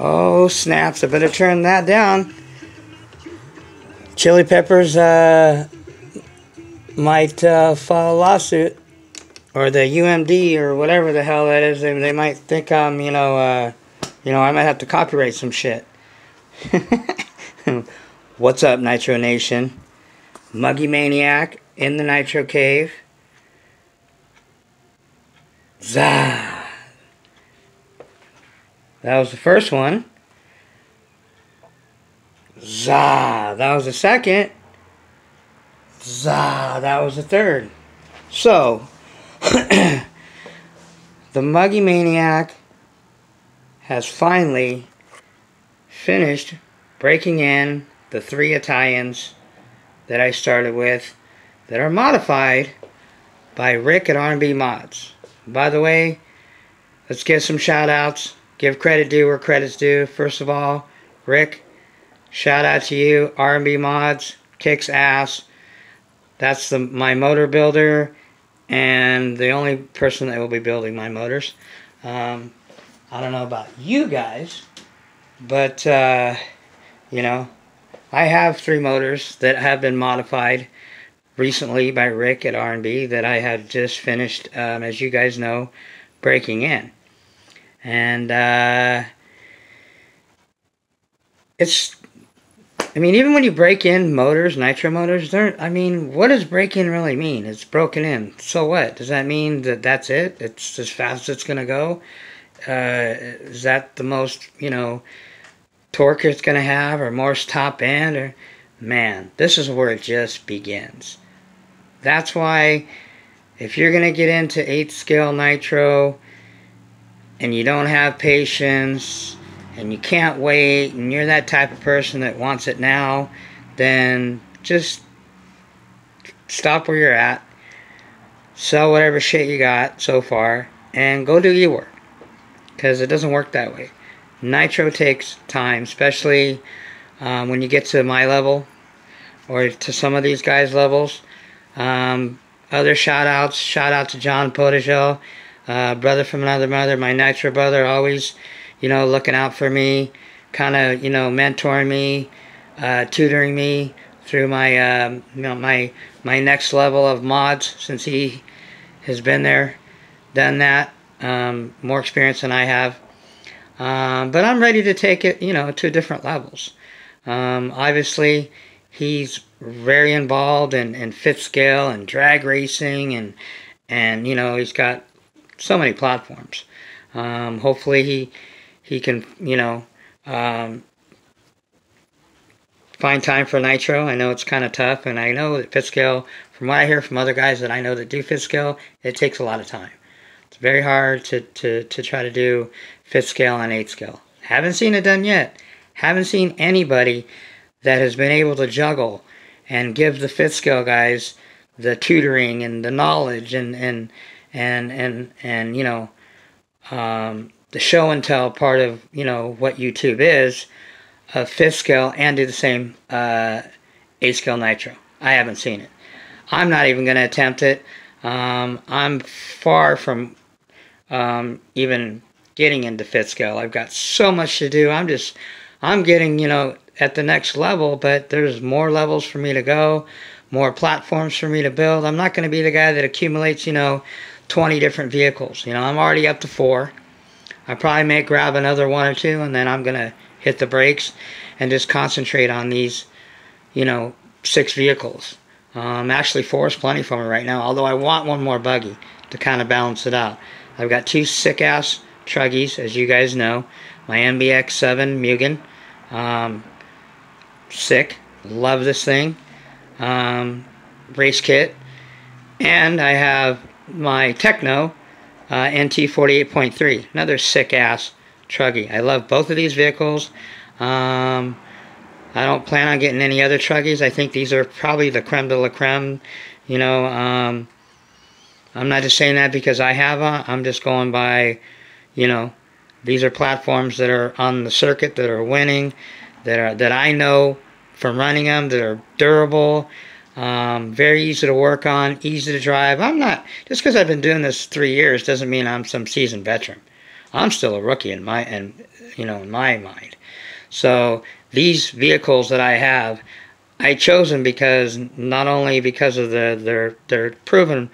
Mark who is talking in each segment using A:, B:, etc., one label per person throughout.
A: Oh, snaps. I better turn that down. Chili Peppers might file a lawsuit. Or the UMD or whatever the hell that is. They might think I'm, I might have to copyright some shit. What's up, Nitro Nation? Muggy Maniac in the Nitro Cave. Zah! That was the first one. Zah! That was the second. Zah! That was the third. So, the Muggy Maniac has finally finished breaking in the 3 Italians that I started with that are modified by Rick at R&B Mods. By the way, let's give some shout outs. Give credit due where credit's due. First of all, Rick, shout out to you. R&B Mods kicks ass. That's my motor builder and the only person that will be building my motors. I don't know about you guys, but I have 3 motors that have been modified recently by Rick at R&B that I had just finished, as you guys know, breaking in. And even when you break in motors, nitro motors, what does break in really mean? It's broken in. So what? Does that mean that that's it? It's as fast as it's going to go? Is that the most, torque it's going to have, or most top end? Or man, this is where it just begins. That's why if you're going to get into 8th scale nitro and you don't have patience and you can't wait and you're that type of person that wants it now, then just stop where you're at, sell whatever shit you got so far, and go do your work, because it doesn't work that way. Nitro takes time, especially when you get to my level or to some of these guys' levels. Other shout out to John Podagel, brother from another mother, my Nitro brother, always, looking out for me, kind of, mentoring me, tutoring me through my, my next level of mods, since he has been there, done that, more experience than I have. But I'm ready to take it, to different levels. Obviously, he's very involved in 5th scale and drag racing, and he's got so many platforms. Hopefully he can, find time for nitro. I know it's kind of tough, and I know that 5th scale, from what I hear from other guys that I know that do 5th scale, it takes a lot of time. It's very hard to try to do 5th scale and 8th scale. Haven't seen it done yet. Haven't seen anybody that has been able to juggle and give the 5th scale guys the tutoring and the knowledge and the show and tell part of, what YouTube is, of 5th scale, and do the same 8th scale nitro. I haven't seen it. I'm not even going to attempt it. I'm far from even getting into 5th scale. I've got so much to do. I'm getting, at the next level, but there's more levels for me to go, more platforms for me to build. I'm not going to be the guy that accumulates, 20 different vehicles. I'm already up to 4. I probably may grab another 1 or 2, and then I'm going to hit the brakes and just concentrate on these, 6 vehicles. Actually, 4 is plenty for me right now, although I want 1 more buggy to kind of balance it out. I've got 2 sick-ass truggies, as you guys know. My MBX7 Mugen. Sick. Love this thing. Race kit. And I have my Techno NT 48.3. Another sick-ass truggy. I love both of these vehicles. I don't plan on getting any other truggies. I think these are probably the creme de la creme. I'm not just saying that because I have them. I'm just going by, these are platforms that are on the circuit that are winning, that I know from running them, that are durable, very easy to work on, easy to drive. Just because I've been doing this 3 years doesn't mean I'm some seasoned veteran. I'm still a rookie in in my mind. So these vehicles that I have, I chose them because not only because of their proven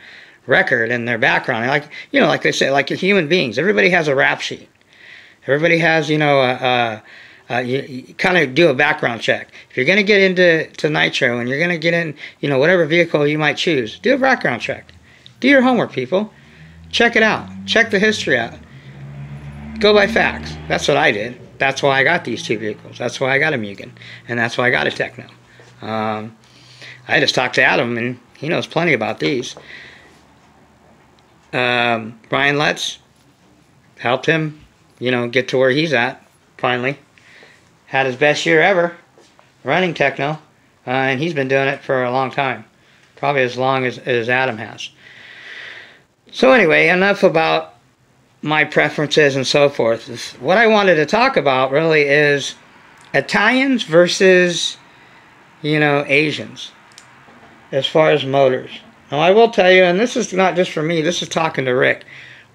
A: record and their background, like they say, like human beings, everybody has a rap sheet. Everybody has, you kind of do a background check. If you're going to get into nitro and you're going to get in, whatever vehicle you might choose, do a background check. Do your homework, people. Check it out. Check the history out. Go by facts. That's what I did. That's why I got these two vehicles. That's why I got a Mugen. And that's why I got a Techno. I just talked to Adam, and he knows plenty about these. Brian Letts helped him, get to where he's at, finally. Had his best year ever running Techno, and he's been doing it for a long time. Probably as long as Adam has. So anyway, enough about my preferences and so forth. What I wanted to talk about really is Italians versus, Asians as far as motors. Now I will tell you, and this is not just for me, this is talking to Rick.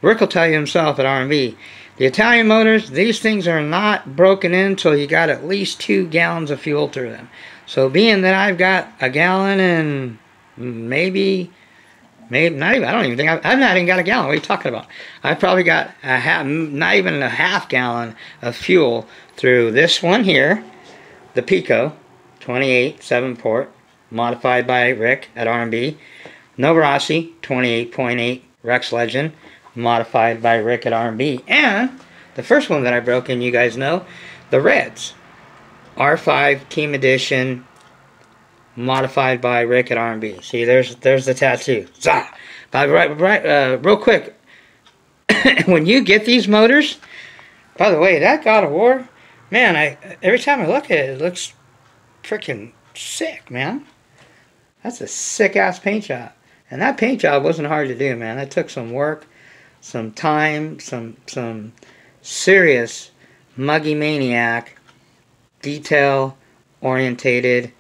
A: Rick will tell you himself at R&B. The Italian motors, these things are not broken in until you got at least 2 gallons of fuel through them. So being that I've got a gallon and maybe not even, I don't even think, I've not even got a gallon. What are you talking about? I've probably got not even a half gallon of fuel through this one here, the Pico, 28 7-port, modified by Rick at R&B. Novarossi, 28.8 Rex Legend, modified by Rick at R&B. And the first one that I broke in, you guys know, the Reds, R5 Team Edition, modified by Rick at R&B. See, there's the tattoo. Zah! But real quick, when you get these motors, by the way, that God of War, man, every time I look at it, it looks freaking sick, man. That's a sick-ass paint job. And that paint job wasn't hard to do, man. That took some work, some time, some serious muggy maniac, detail-orientated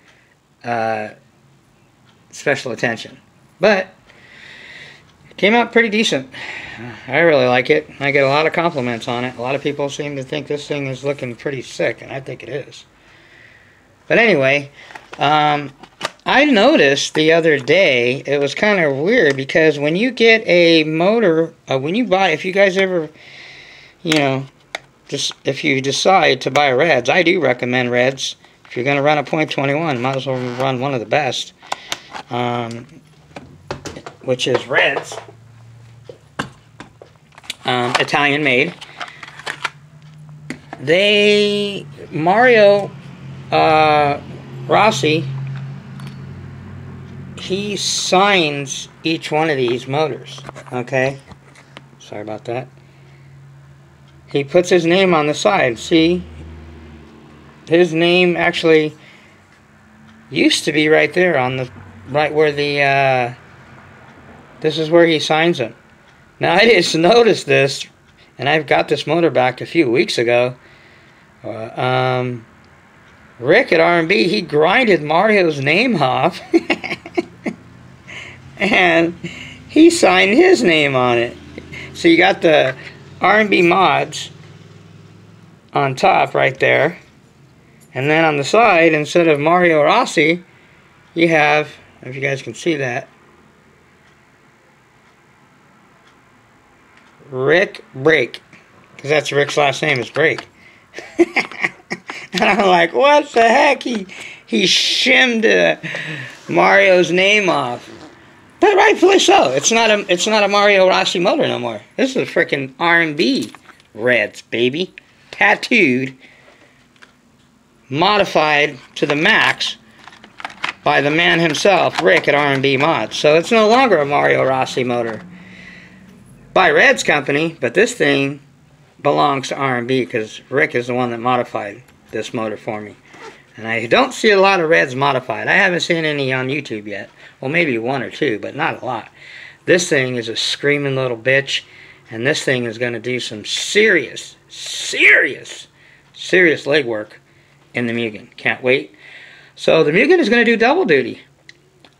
A: special attention. But it came out pretty decent. I really like it. I get a lot of compliments on it. A lot of people seem to think this thing is looking pretty sick, and I think it is. But anyway, I noticed the other day, it was kind of weird, because when you get a motor, when you buy, if you guys ever, if you decide to buy Reds, I do recommend Reds. If you're going to run a .21, might as well run one of the best, which is Reds, Italian made. Mario Rossi, he signs each one of these motors, okay? Sorry about that. He puts his name on the side, see? His name actually used to be right there on the, right where the, this is where he signs them. Now I just noticed this, and I've got this motor back a few weeks ago. Rick at R&B, he grinded Mario's name off, and he signed his name on it. So you got the R&B mods on top right there, and then on the side, instead of Mario Rossi, you have, if you guys can see that, Rick Brake, because that's Rick's last name is Brake. And I'm like, what the heck? He shimmed Mario's name off. But rightfully so. It's not a Mario Rossi motor no more. This is a freaking R&B Reds, baby. Tattooed, modified to the max by the man himself, Rick at R&B Mods. So it's no longer a Mario Rossi motor by Reds Company, but this thing belongs to R&B because Rick is the one that modified this motor for me. And I don't see a lot of Reds modified. I haven't seen any on YouTube yet. Well, maybe one or two, but not a lot. This thing is a screaming little bitch, and this thing is going to do some serious legwork in the Mugen. Can't wait. So the Mugen is going to do double duty.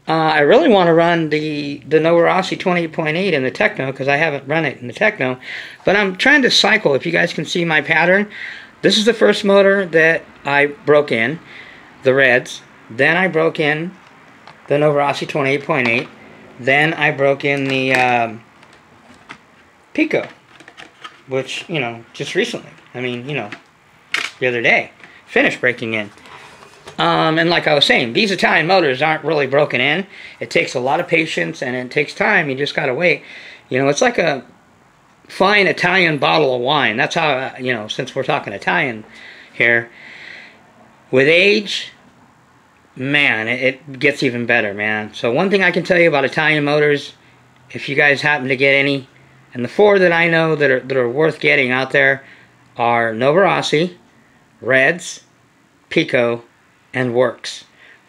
A: I really want to run the Novarossi 28.8 in the Techno because I haven't run it in the Techno. But I'm trying to cycle. If you guys can see my pattern, This is the first motor that I broke in, the Reds. Then I broke in the Novarossi 28.8. Then I broke in the Pico, which, you know, just recently. I mean, you know, the other day. Finished breaking in. And like I was saying, these Italian motors aren't really broken in. It takes a lot of patience and it takes time. You just gotta wait. You know, it's like a fine Italian bottle of wine. That's how, you know, since we're talking Italian here, with age, man, it gets even better, man. So one thing I can tell you about Italian motors, if you guys happen to get any, and the 4 that I know that are worth getting out there are Novarossi, Reds, Pico, and Works.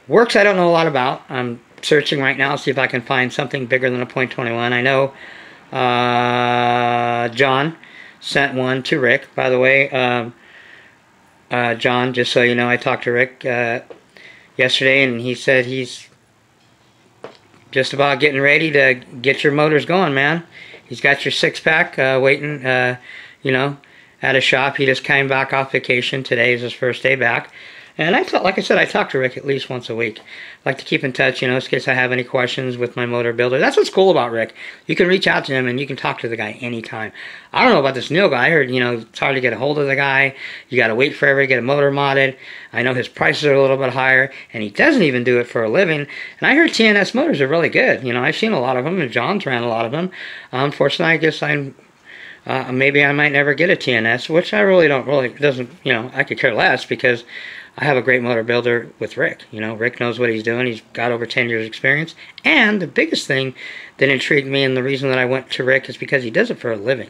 A: Works I don't know a lot about. I'm searching right now to see if I can find something bigger than a .21. I know John sent one to Rick. By the way, John, just so you know, I talked to Rick yesterday, and he said he's just about getting ready to get your motors going, man. He's got your 6-pack waiting, you know, at a shop. He just came back off vacation. Today is his first day back. And I thought, like I said, I talk to Rick at least once a week. I like to keep in touch, you know, in case I have any questions with my motor builder. That's what's cool about Rick. You can reach out to him and you can talk to the guy anytime. I don't know about this Neil guy. I heard, you know, it's hard to get a hold of the guy. You got to wait forever to get a motor modded. I know his prices are a little bit higher, and he doesn't even do it for a living. And I heard TNS motors are really good. You know, I've seen a lot of them, and John's ran a lot of them. Unfortunately, I guess maybe I might never get a TNS, which I really doesn't, you know, I could care less because I have a great motor builder with Rick. You know, Rick knows what he's doing. He's got over 10 years experience. And the biggest thing that intrigued me and the reason that I went to Rick is because he does it for a living.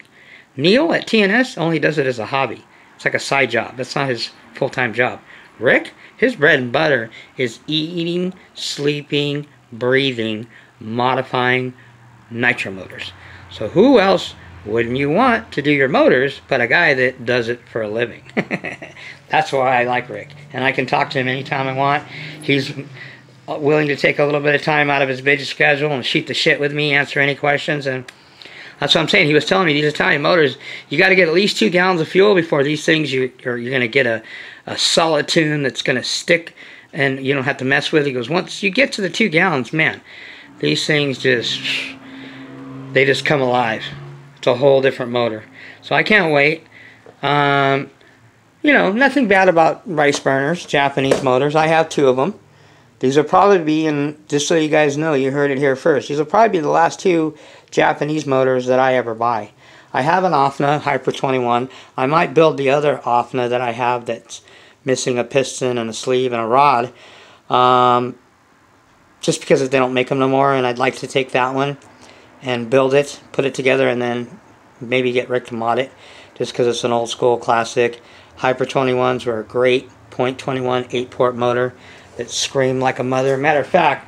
A: Neil at TNS only does it as a hobby. It's like a side job. That's not his full-time job. Rick, his bread and butter is eating, sleeping, breathing, modifying nitro motors. So who else wouldn't you want to do your motors but a guy that does it for a living? That's why I like Rick. And I can talk to him anytime I want. He's willing to take a little bit of time out of his busy schedule and shoot the shit with me, answer any questions. And that's what I'm saying. He was telling me these Italian motors, you got to get at least 2 gallons of fuel before these things you're going to get a solid tune that's going to stick and you don't have to mess with. He goes, once you get to the 2 gallons, man, these things they just come alive. It's a whole different motor. So I can't wait. You know, nothing bad about rice burners, Japanese motors. I have 2 of them. These will probably be, and just so you guys know, you heard it here first, these will probably be the last 2 Japanese motors that I ever buy. I have an OFNA Hyper 21. I might build the other OFNA that I have that's missing a piston and a sleeve and a rod. Just because they don't make them no more, and I'd like to take that one and build it, put it together, and then maybe get Rick to mod it, just because it's an old school classic. Hyper 21s were a great .21 8-port motor that screamed like a mother. Matter of fact,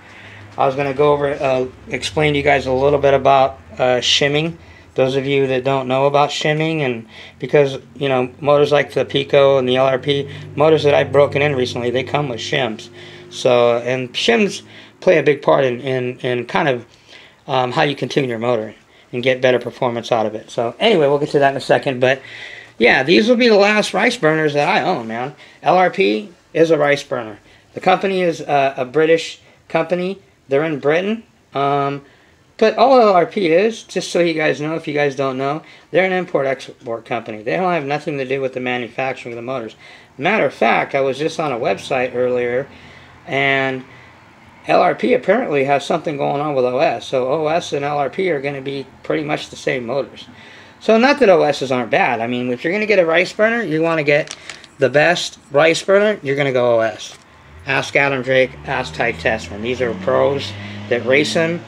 A: I was going to go over, explain to you guys a little bit about shimming. Those of you that don't know about shimming, and because, you know, motors like the Pico and the LRP, motors that I've broken in recently, they come with shims. So, and shims play a big part in kind of how you continue your motor and get better performance out of it. So anyway, we'll get to that in a second. But yeah, these will be the last rice burners that I own, man. LRP is a rice burner. The company is a British company. They're in Britain. But all LRP is, just so you guys know, if you guys don't know, they're an import-export company. They don't have nothing to do with the manufacturing of the motors. Matter of fact, I was just on a website earlier, and LRP apparently has something going on with OS. So OS and LRP are going to be pretty much the same motors. So not that OSs aren't bad. I mean, if you're going to get a rice burner, you want to get the best rice burner, you're going to go OS. Ask Adam Drake, ask Ty Tessman. These are pros that race them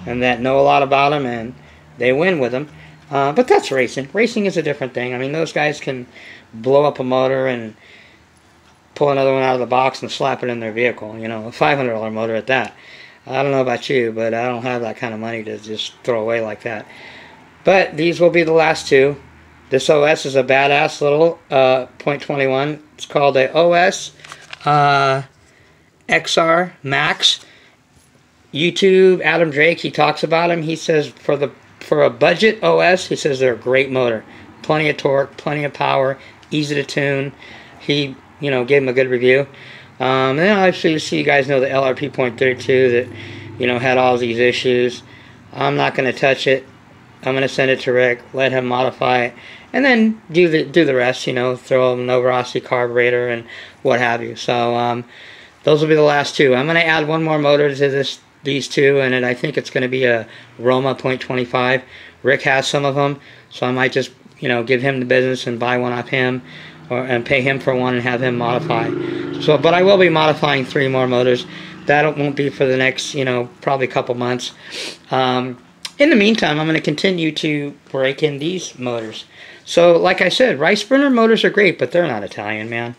A: and that know a lot about them, and they win with them. But that's racing. Racing is a different thing. I mean, those guys can blow up a motor and pull another one out of the box and slap it in their vehicle. You know, a $500 motor at that. I don't know about you, but I don't have that kind of money to just throw away like that. But these will be the last 2. This OS is a badass little .21. It's called a OS XR Max. YouTube, Adam Drake, he talks about them. He says for a budget OS, he says they're a great motor. Plenty of torque, plenty of power, easy to tune. He, gave him a good review. And then obviously you guys know the LRP .32 that, had all these issues. I'm not going to touch it. I'm going to send it to Rick, let him modify it, and then do the rest, throw a Novorossi carburetor and what have you. So those will be the last two. I'm going to add one more motor to these two, and I think it's going to be a Roma .25. Rick has some of them, so I might just, give him the business and buy one off him, and pay him for one and have him modify. So, but I will be modifying 3 more motors. That won't be for the next, probably couple months. In the meantime, I'm going to continue to break in these motors. So, like I said, Rice burner motors are great, but they're not Italian, man.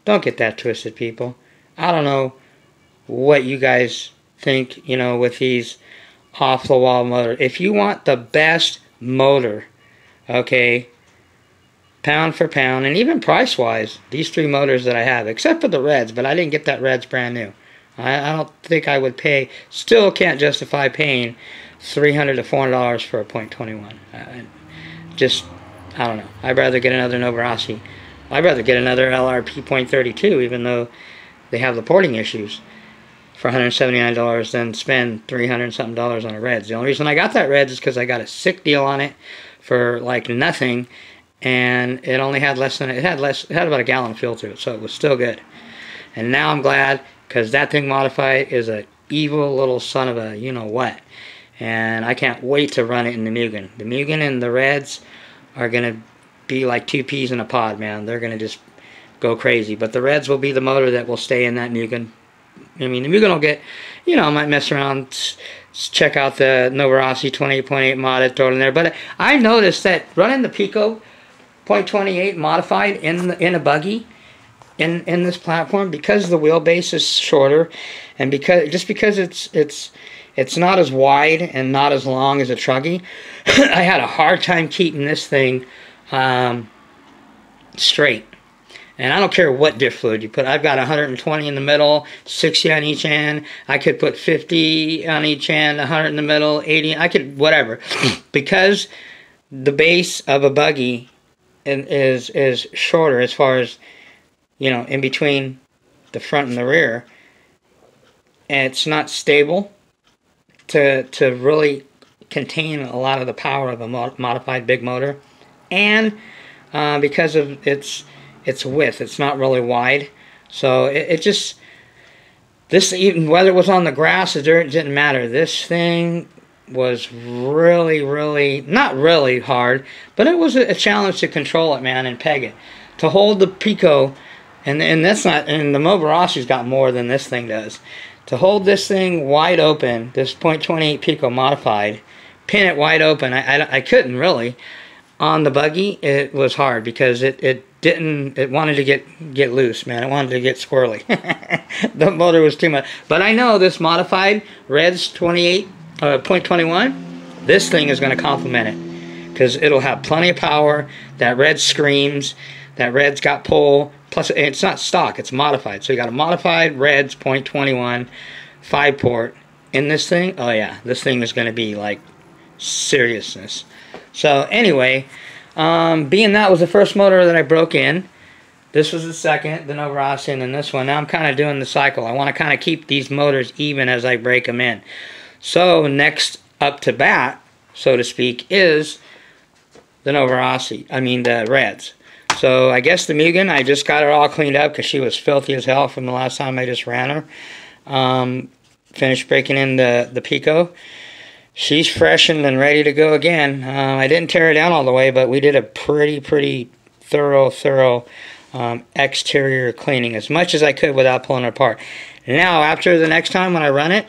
A: Don't get that twisted, people. I don't know what you guys think, with these off-the-wall motors. If you want the best motor, okay, pound for pound, and even price-wise, these 3 motors that I have, except for the Reds, but I didn't get that Reds brand new. I don't think I would pay, still can't justify paying $300 to $400 for a .21. I don't know. I'd rather get another Novorossi. I'd rather get another LRP .32, even though they have the porting issues, for $179 than spend $300 something on a Reds. The only reason I got that Reds is because I got a sick deal on it for like nothing, and it only had it had about a gallon of fuel to it, so it was still good. And now I'm glad, because that thing modified is a evil little son of a you-know-what. And I can't wait to run it in the Mugen. The Mugen and the Reds are going to be like 2 peas in a pod, man. They're going to just go crazy. But the Reds will be the motor that will stay in that Mugen. I mean, the Mugen will get, I might mess around, check out the Novorossi 28.8 modded, throw it in there. But I noticed that running the Pico .28 modified in a buggy, in this platform, because the wheelbase is shorter, and because it's not as wide and not as long as a Truggy, I had a hard time keeping this thing straight. And I don't care what diff fluid you put. I've got 120 in the middle, 60 on each end. I could put 50 on each end, 100 in the middle, 80. I could, whatever. Because the base of a buggy is shorter as far as, in between the front and the rear. And it's not stable to really contain a lot of the power of a modified big motor. And because of its width, it's not really wide. So even whether it was on the grass or dirt, it didn't matter. This thing was really, not really hard, but it was a challenge to control it, man, and peg it. To hold the Pico, and that's not, and the Novorossi's got more than this thing does. To hold this thing wide open, this .28 Pico modified, pin it wide open, I couldn't really. On the buggy, it was hard because it wanted to get loose, man. It wanted to get squirrely. The motor was too much. But I know this modified Reds .21, this thing is going to complement it, because it'll have plenty of power. That Red screams. That Red's got pull. Plus, it's not stock, it's modified. So you got a modified Reds .21 5-port in this thing. Oh yeah, this thing is going to be like seriousness. So anyway, being that was the first motor that I broke in, this was the second, the Novorossi, and then this one. Now I'm kind of doing the cycle. I want to kind of keep these motors even as I break them in. So next up to bat, so to speak, is the Novorossi. I mean the Reds. So I guess the Mugen, I just got her all cleaned up because she was filthy as hell from the last time I just ran her. Finished breaking in the Pico. She's freshened and ready to go again. I didn't tear her down all the way, but we did a pretty thorough exterior cleaning, as much as I could without pulling her apart. Now, after the next time when I run it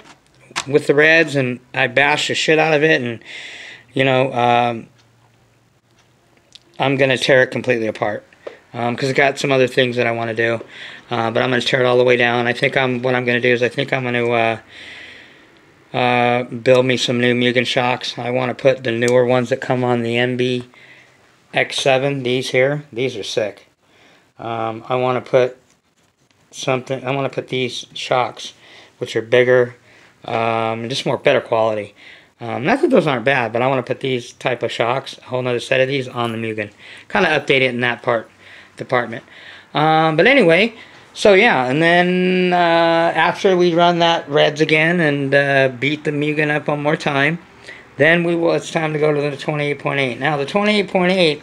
A: with the Reds and I bash the shit out of it, and I'm going to tear it completely apart, because I got some other things that I want to do, but I'm going to tear it all the way down. I think what I'm going to do is I think I'm going to build me some new Mugen shocks. I want to put the newer ones that come on the MB X7. These here, these are sick. I want to put something. I want to put these shocks, which are bigger, just better quality. Not that those aren't bad, but I want to put these type of shocks, a whole nother set of these, on the Mugen. Kind of update it in that part. department. But anyway, so yeah, and then after we run that reds again and beat the Mugen up one more time, then it's time to go to the 28.8. Now the 28.8,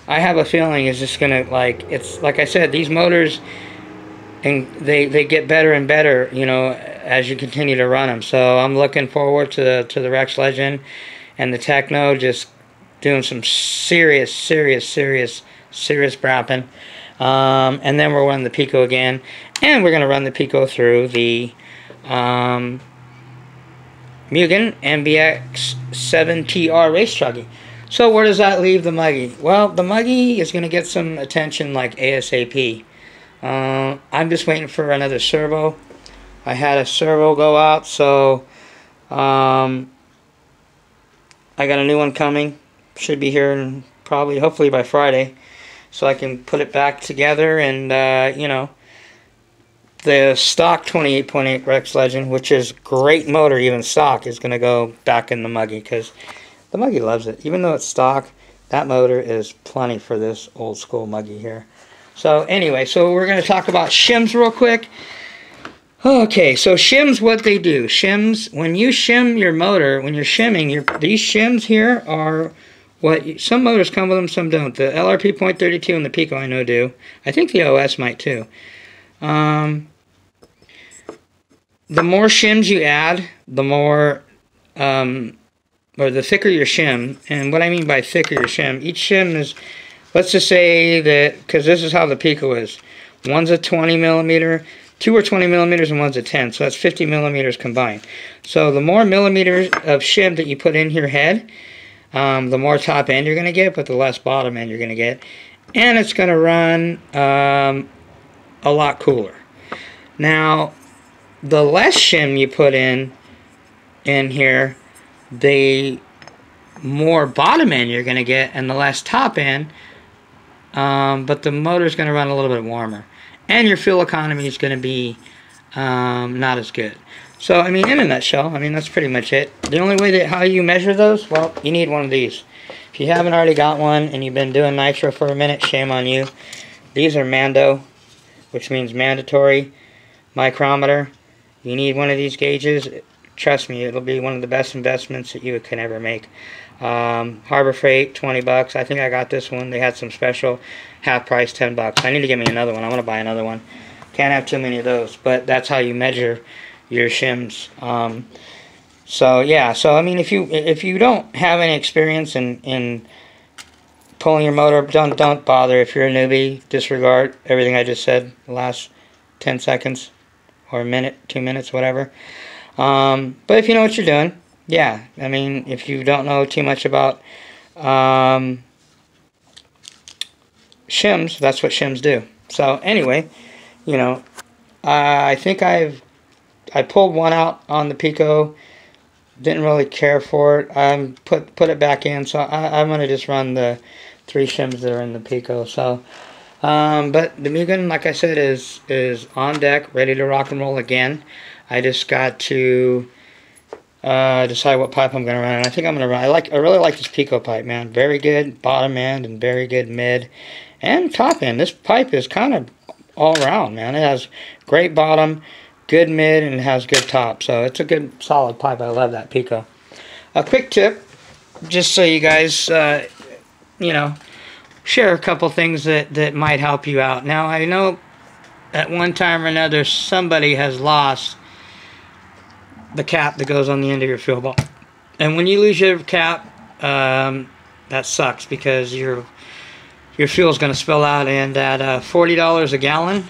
A: I have a feeling is just gonna, like, it's like I said, these motors, and they get better and better, you know, as you continue to run them. So I'm looking forward to the Rex Legend and the Techno, just doing some serious brapping. And then we'll run the Pico again, and we're gonna run the Pico through the Mugen MBX 7TR race trucky. So where does that leave the Muggy? Well, the Muggy is gonna get some attention like ASAP. I'm just waiting for another servo. I had a servo go out, so I got a new one coming. Should be here in hopefully by Friday, so I can put it back together. And you know, the stock 28.8 Rex Legend, which is great motor, even stock, is going to go back in the Muggy, because the Muggy loves it. Even though it's stock, that motor is plenty for this old school Muggy here. So anyway, so we're going to talk about shims real quick. Okay, so shims, what they do. Shims, when you shim your motor, when you're shimming, these shims here are what, some motors come with them, some don't. The LRP .32 and the Pico I know do. I think the OS might too. The more shims you add, the more, or the thicker your shim. And what I mean by thicker your shim, each shim is, let's just say that, because this is how the Pico is. One's a 20 millimeter, two are 20 millimeters, and one's a 10. So that's 50 millimeters combined. So the more millimeters of shim that you put in your head, the more top end you're going to get, but the less bottom end you're going to get. And it's going to run a lot cooler. Now, the less shim you put in here, the more bottom end you're going to get, and the less top end. But the motor's going to run a little bit warmer, and your fuel economy is going to be not as good. So, I mean, in a nutshell, I mean, that's pretty much it. The only way how you measure those, well, you need one of these. If you haven't already got one and you've been doing nitro for a minute, shame on you. These are Mando, which means mandatory micrometer. You need one of these gauges. Trust me, it'll be one of the best investments that you can ever make. Harbor Freight, 20 bucks. I think I got this one. They had some special half price, 10 bucks. I need to get me another one. I want to buy another one. Can't have too many of those, but that's how you measure your shims. So yeah, so I mean, if you don't have any experience in pulling your motor, don't bother. If you're a newbie, disregard everything I just said the last 10 seconds or a minute, 2 minutes, whatever. But if you know what you're doing, yeah, I mean, if you don't know too much about shims, that's what shims do. So anyway, you know, I think I pulled one out on the Pico. Didn't really care for it. Put it back in, so I'm gonna just run the 3 shims that are in the Pico. So, but the Mugen, like I said, is on deck, ready to rock and roll again. I just got to decide what pipe I'm gonna run, and I think I'm gonna run. I really like this Pico pipe, man. Very good bottom end and very good mid and top end. This pipe is kind of all around, man. It has great bottom, good mid, and it has good top. So it's a good solid pipe. I love that Pico. A quick tip, just so you guys, you know, share a couple things that might help you out. Now, I know at one time or another somebody has lost the cap that goes on the end of your fuel ball. And when you lose your cap, that sucks, because your fuel's going to spill out, and at $40 a gallon,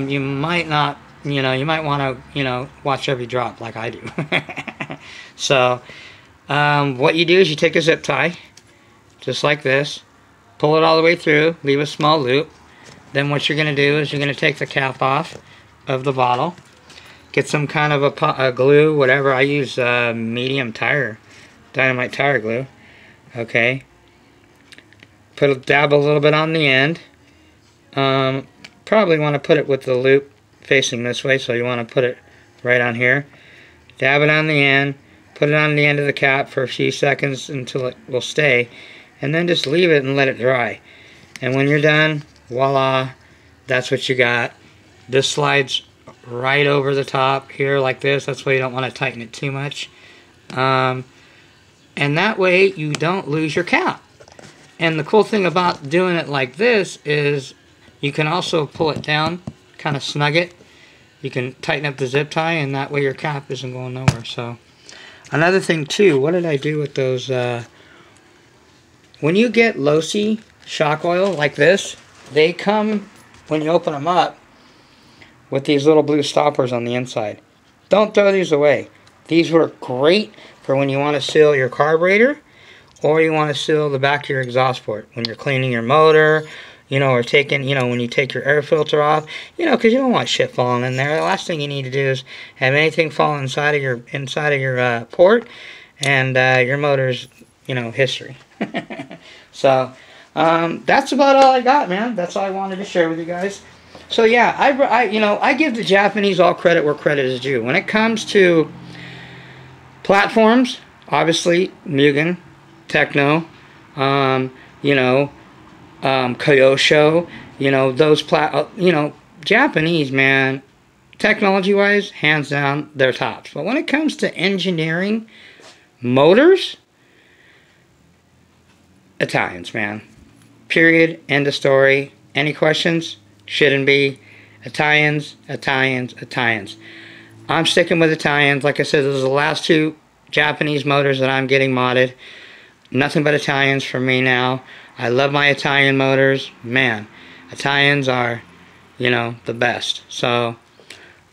A: you might not, you know, you might want to, you know, watch every drop like I do. So, what you do is you take a zip tie, just like this, pull it all the way through, leave a small loop. Then what you're going to do is you're going to take the cap off of the bottle, get some kind of a glue, whatever. I use medium dynamite tire glue. Okay. Dab a little bit on the end. Probably want to put it with the loop facing this way, so you want to put it right on here. Dab it on the end, put it on the end of the cap for a few seconds until it will stay, and then just leave it and let it dry. And when you're done, voila, that's what you got. This slides right over the top here like this. That's why you don't want to tighten it too much. And that way you don't lose your cap. And the cool thing about doing it like this is you can also pull it down, kind of snug it. You can tighten up the zip tie, and that way your cap isn't going nowhere. So another thing too, what did I do with those? When you get Losi shock oil like this, they come, when you open them up, with these little blue stoppers on the inside. Don't throw these away. These work great for when you want to seal your carburetor, or you want to seal the back of your exhaust port when you're cleaning your motor, you know, or taking, you know, when you take your air filter off, you know, because you don't want shit falling in there. The last thing you need to do is have anything fall inside of your port, and your motor's, you know, history. So that's about all I got, man. That's all I wanted to share with you guys. So yeah, I give the Japanese all credit where credit is due. When it comes to platforms, obviously Mugen, Tekno, Kyosho, those Japanese, man, technology-wise, hands down, they're tops. But when it comes to engineering motors, Italians, man. Period. End of story. Any questions? Shouldn't be. Italians, Italians, Italians. I'm sticking with Italians. Like I said, those are the last two Japanese motors that I'm getting modded. Nothing but Italians for me now. I love my Italian motors. Man, Italians are, the best. So,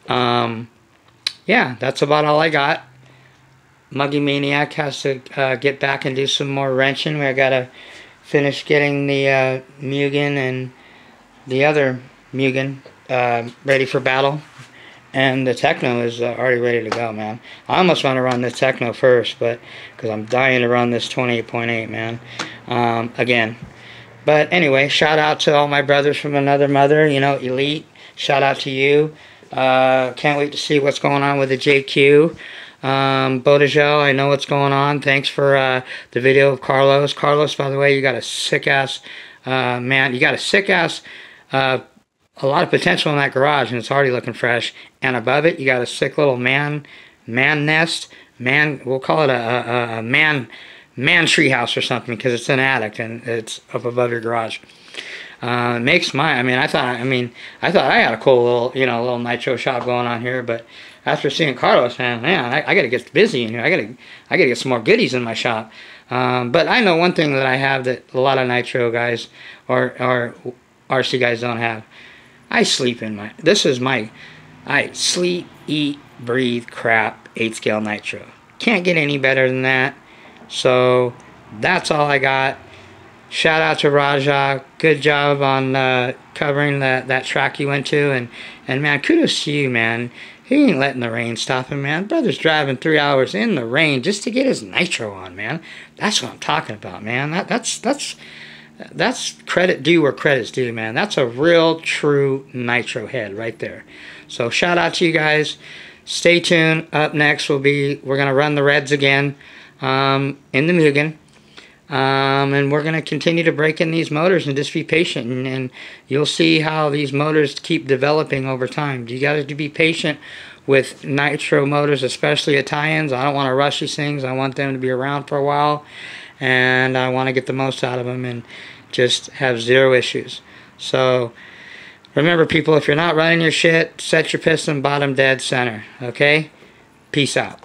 A: yeah, that's about all I got. Muggy Maniac has to get back and do some more wrenching. I gotta finish getting the Mugen and the other Mugen ready for battle. And the Tekno is already ready to go, man. I almost want to run this Tekno first, but because I'm dying to run this 28.8, man. Again. But anyway, shout out to all my brothers from another mother, Elite. Shout out to you. Can't wait to see what's going on with the JQ. Bodagel, I know what's going on. Thanks for the video of Carlos. Carlos, by the way, you got a sick-ass, man, you got a sick-ass, a lot of potential in that garage, and it's already looking fresh. And above it, you got a sick little man nest. We'll call it a man tree house or something, because it's an attic, and it's up above your garage. Makes I thought I had a cool little nitro shop going on here, but after seeing Carlos, man, I gotta get busy in here. I gotta get some more goodies in my shop. But I know one thing that I have that a lot of nitro guys or RC guys don't have. I sleep in I sleep, eat, breathe, crap, 8-scale nitro. Can't get any better than that. So that's all I got. Shout out to Raja. Good job on covering that track you went to, and man, kudos to you, man. He ain't letting the rain stop him, man. Brother's driving 3 hours in the rain just to get his nitro on, man. That's what I'm talking about, man. That's credit due where credit's due, man. That's a real, true nitro head right there. So shout out to you guys. Stay tuned. Up next we're gonna run the Reds again in the Mugen. And we're going to continue to break in these motors and just be patient, and you'll see how these motors keep developing over time. You got to be patient with nitro motors, especially Italians. I don't want to rush these things. I want them to be around for a while, and I want to get the most out of them and just have zero issues. So remember, people, if you're not running your shit, set your piston bottom dead center, okay? Peace out.